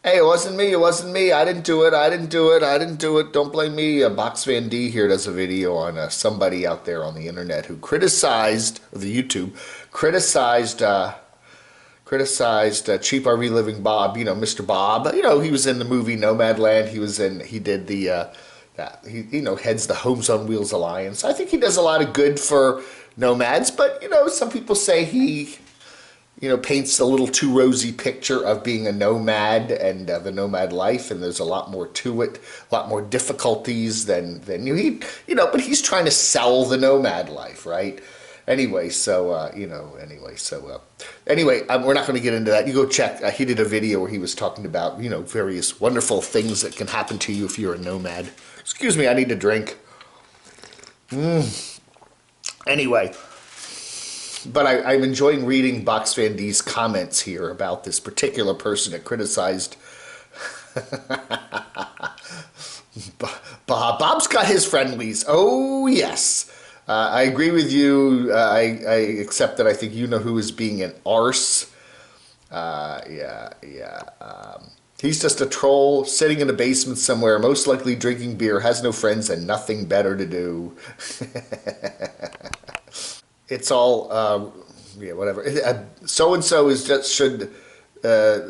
Hey, it wasn't me. It wasn't me. I didn't do it. I didn't do it. I didn't do it. Don't blame me. Box Van D here does a video on somebody out there on the internet who criticized, or the YouTube, criticized, Cheap RV Living Bob. You know, Mr. Bob. You know, he was in the movie Nomadland. He did he heads the Homes on Wheels Alliance. I think he does a lot of good for nomads, but some people say he paints a little too rosy picture of being a nomad and the nomad life, and there's a lot more to it, a lot more difficulties than but he's trying to sell the nomad life, right? Anyway, we're not going to get into that. You go check. He did a video where he was talking about, various wonderful things that can happen to you if you're a nomad. Excuse me, I need a drink. Anyway. But I'm enjoying reading Box Van D's comments here about this particular person that criticized Bob. Bob's got his friendlies. Oh, yes. I agree with you. I accept that I think you know who is being an arse. Yeah. He's just a troll sitting in a basement somewhere, most likely drinking beer, has no friends, and nothing better to do. It's all whatever. So and so is just should or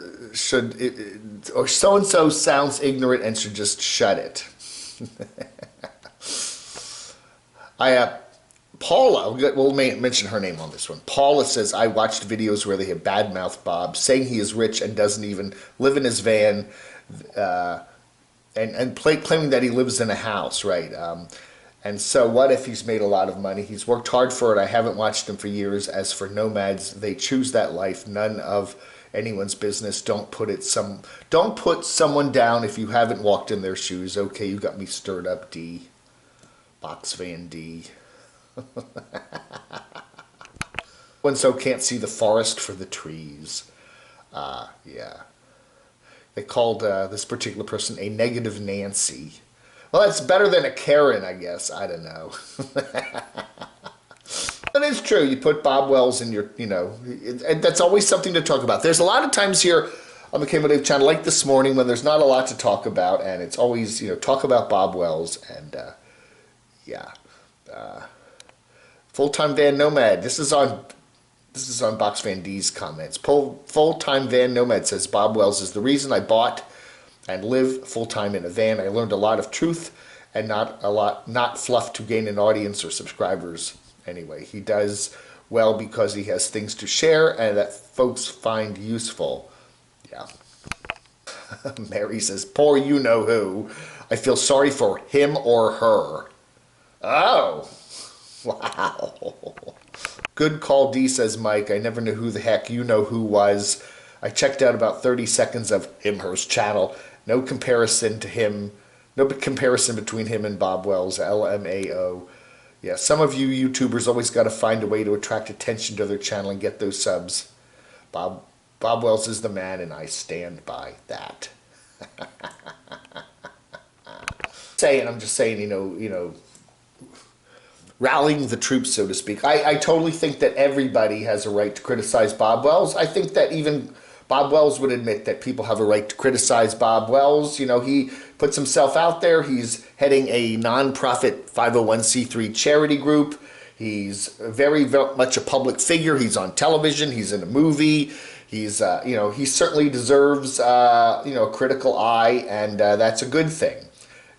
so and so sounds ignorant and should just shut it. Paula, we'll mention her name on this one. Paula says, I watched videos where they have badmouthed Bob, saying he is rich and doesn't even live in his van, and claiming that he lives in a house, right? And so what if he's made a lot of money? He's worked hard for it. I haven't watched him for years. As for nomads, they choose that life. None of anyone's business. Don't put someone down if you haven't walked in their shoes. Okay, you got me stirred up, D. Box Van D. One so can't see the forest for the trees. Yeah. They called this particular person a negative Nancy. Well, that's better than a Karen, I guess. I don't know. But it's true. You put Bob Wells in your, and that's always something to talk about. There's a lot of times here on the Camo channel, like this morning, when there's not a lot to talk about, and it's always, talk about Bob Wells, and, yeah. Full-time van nomad. This is on Box Van D's comments. Full-time van nomad says Bob Wells is the reason I bought and live full-time in a van. I learned a lot of truth and not fluff to gain an audience or subscribers. Anyway, he does well because he has things to share and that folks find useful. Yeah. Mary says, poor you-know-who. I feel sorry for him or her. Oh. Wow. Good call, D, says Mike. I never knew who the heck you-know-who was. I checked out about 30 seconds of him's channel. No comparison between him and Bob Wells, LMAO. Yeah, some of you YouTubers always got to find a way to attract attention to their channel and get those subs. Bob Wells is the man, and I stand by that. I'm just saying, rallying the troops, so to speak. I totally think that everybody has a right to criticize Bob Wells. I think that even Bob Wells would admit that people have a right to criticize Bob Wells. He puts himself out there. He's heading a nonprofit 501c3 charity group. He's very, very much a public figure. He's on television. He's in a movie. He's, he certainly deserves, a critical eye, and that's a good thing.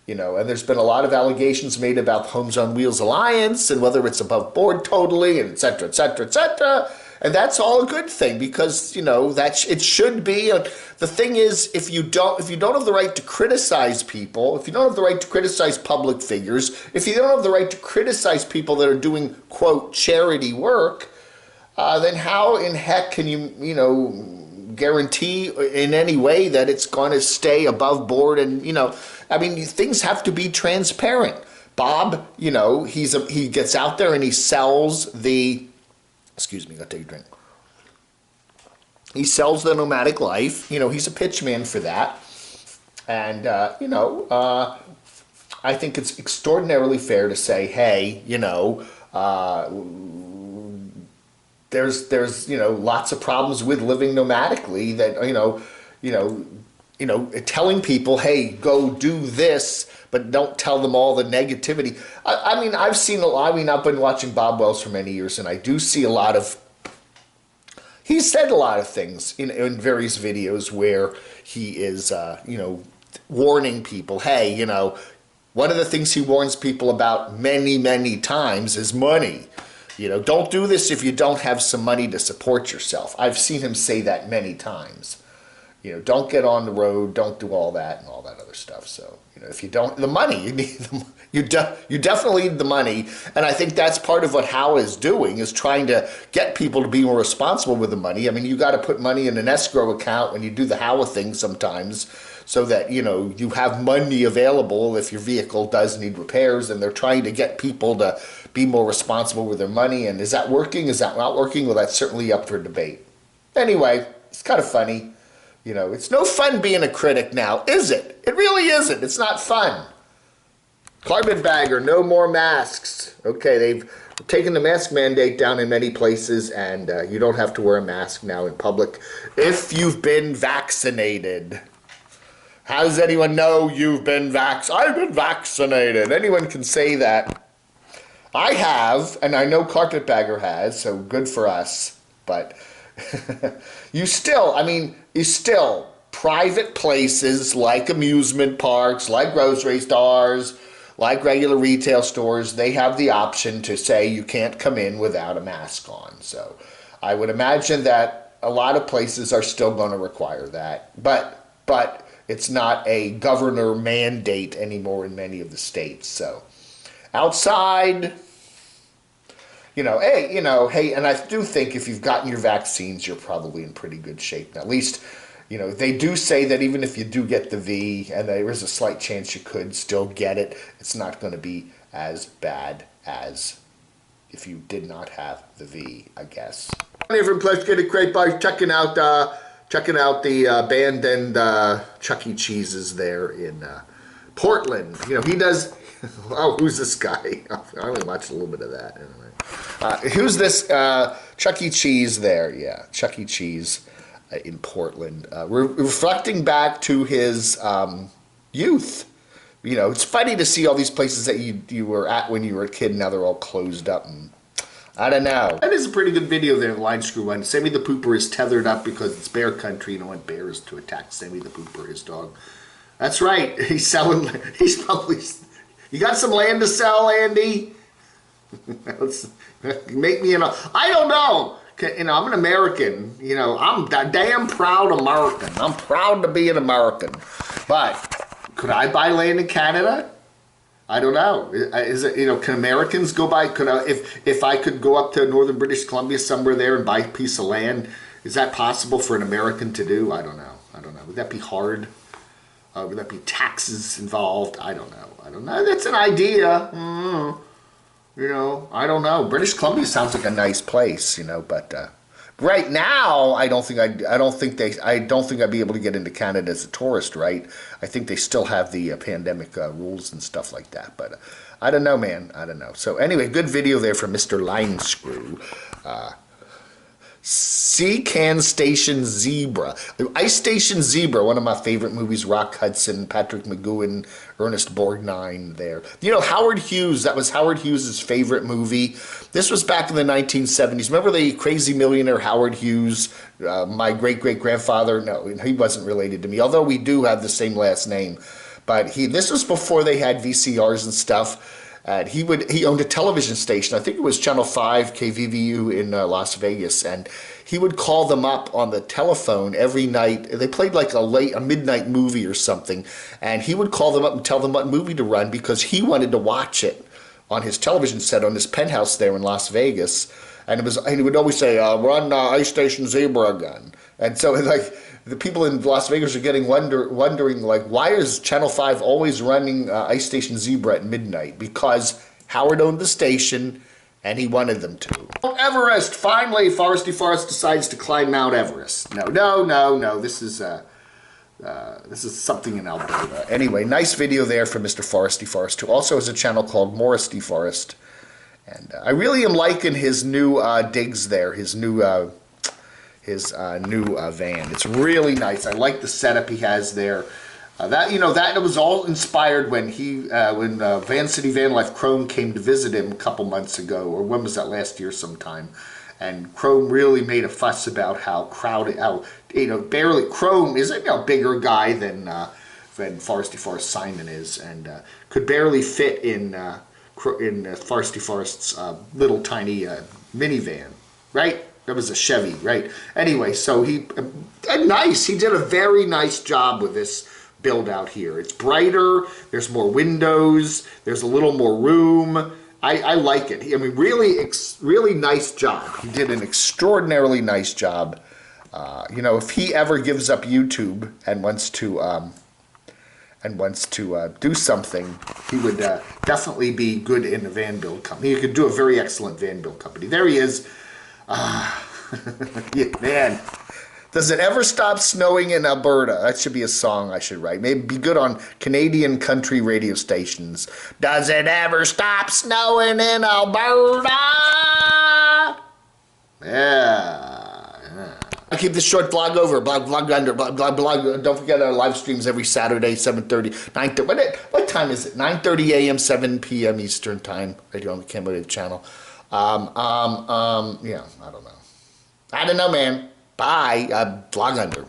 And there's been a lot of allegations made about Homes on Wheels Alliance and whether it's above board totally, and et cetera, et cetera, et cetera. And that's all a good thing because, that it should be. The thing is, if you don't have the right to criticize people, if you don't have the right to criticize public figures, if you don't have the right to criticize people that are doing, quote, charity work, then how in heck can you, guarantee in any way that it's going to stay above board? And, things have to be transparent. Bob, he gets out there and he sells the... Excuse me, I'll take a drink. He sells the nomadic life. He's a pitch man for that. And, I think it's extraordinarily fair to say, hey, there's lots of problems with living nomadically that, you know, telling people, hey, go do this, but don't tell them all the negativity. I mean, I've seen a lot. I mean, I've been watching Bob Wells for many years, and I do see a lot of, he's said a lot of things in various videos where he is, you know, warning people, hey, you know, one of the things he warns people about many, many times is money. You know, don't do this if you don't have some money to support yourself. I've seen him say that many times. You know, don't get on the road, don't do all that and all that other stuff. So, you know, if you don't, the money, you need you definitely need the money. And I think that's part of what Howe is doing, is trying to get people to be more responsible with the money. I mean, you got to put money in an escrow account when you do the Howe thing sometimes, so that, you know, you have money available if your vehicle does need repairs. And they're trying to get people to be more responsible with their money. And is that working? Is that not working? Well, that's certainly up for debate. Anyway, it's kind of funny. You know, it's no fun being a critic now, is it? It really isn't. It's not fun. Carpetbagger, no more masks. Okay, they've taken the mask mandate down in many places, and you don't have to wear a mask now in public if you've been vaccinated. How does anyone know you've been vaccinated? I've been vaccinated. Anyone can say that. I have, and I know Carpetbagger has, so good for us. But you still, private places like amusement parks, like grocery stores, like regular retail stores, they have the option to say you can't come in without a mask on. So I would imagine that a lot of places are still going to require that. But it's not a governor mandate anymore in many of the states. So outside, hey, and I do think if you've gotten your vaccines, you're probably in pretty good shape. Now, at least, you know, they do say that even if you do get the V, and there is a slight chance you could still get it, it's not going to be as bad as if you did not have the V, I guess. From Investigative Crate by checking out the abandoned Chuck E. Cheese's there in Portland. You know, he does. Oh, who's this guy? I only watched a little bit of that. Anyway, who's this Chuck E. Cheese there? Yeah, Chuck E. Cheese in Portland, reflecting back to his youth. You know, it's funny to see all these places that you were at when you were a kid, and now they're all closed up. And I don't know. That is a pretty good video there, Line Screw One. Sammy the Pooper is tethered up because it's bear country. You don't want bears to attack Sammy the Pooper, his dog. That's right. He's selling. He's probably. You got some land to sell, Andy? Make me I don't know. You know, I'm an American. You know, I'm a damn proud American. I'm proud to be an American. But could I buy land in Canada? I don't know. Is it, you know, can Americans go buy? Could I, if I could go up to northern British Columbia somewhere there and buy a piece of land? Is that possible for an American to do? I don't know. Would that be hard? Would that be taxes involved? I don't know. That's an idea. You know, I don't know. British Columbia sounds like a nice place, you know, but right now I don't think I'd be able to get into Canada as a tourist, right? I think they still have the pandemic rules and stuff like that, but I don't know, man. I don't know. So anyway, good video there from Mr. Line Screw. Can Station Zebra. Ice Station Zebra, one of my favorite movies, Rock Hudson, Patrick McGowan, Ernest Borgnine there. You know, Howard Hughes, that was Howard Hughes' favorite movie. This was back in the 1970s. Remember the crazy millionaire Howard Hughes? My great-great-grandfather? No, he wasn't related to me, although we do have the same last name. But this was before they had VCRs and stuff. He owned a television station. I think it was Channel 5 KVVU in Las Vegas, and he would call them up on the telephone every night. They played like a midnight movie or something, and he would call them up and tell them what movie to run because he wanted to watch it on his television set on his penthouse there in Las Vegas. And he would always say, "Run Ice Station Zebra again." And so like the people in Las Vegas are getting wondering like, why is Channel 5 always running Ice Station Zebra at midnight? Because Howard owned the station and he wanted them to. Everest, finally, Foresty Forest decides to climb Mount Everest. No. This is something in Alberta. Anyway, nice video there from Mr. Foresty Forest, who also has a channel called Morristy Forest. And I really am liking his new digs there, his new his new van. It's really nice. I like the setup he has there. That was all inspired when Van City Van Life Chrome came to visit him a couple months ago, or when was that, last year sometime? And Chrome really made a fuss about how crowded, barely Chrome is a bigger guy than Foresty Forest Simon is, and could barely fit in Foresty Forest's little tiny minivan, right? That was a Chevy, right? Anyway, so he did a very nice job with this build out here. It's brighter, there's more windows, there's a little more room. I like it. I mean, really nice job. He did an extraordinarily nice job. If he ever gives up YouTube and wants to do something, he would definitely be good in a van build company. He could do a very excellent van build company. There he is. Yeah, man. Does it ever stop snowing in Alberta? That should be a song I should write. Maybe be good on Canadian country radio stations. Does it ever stop snowing in Alberta? Yeah. I'll keep this short vlog over. Blog under. Don't forget our live streams every Saturday, 7:30, 9:30. What time is it? 9:30 a.m., 7 p.m. Eastern Time, right here on the Camo channel. Yeah, I don't know. I don't know, man. Bye. Vlog under.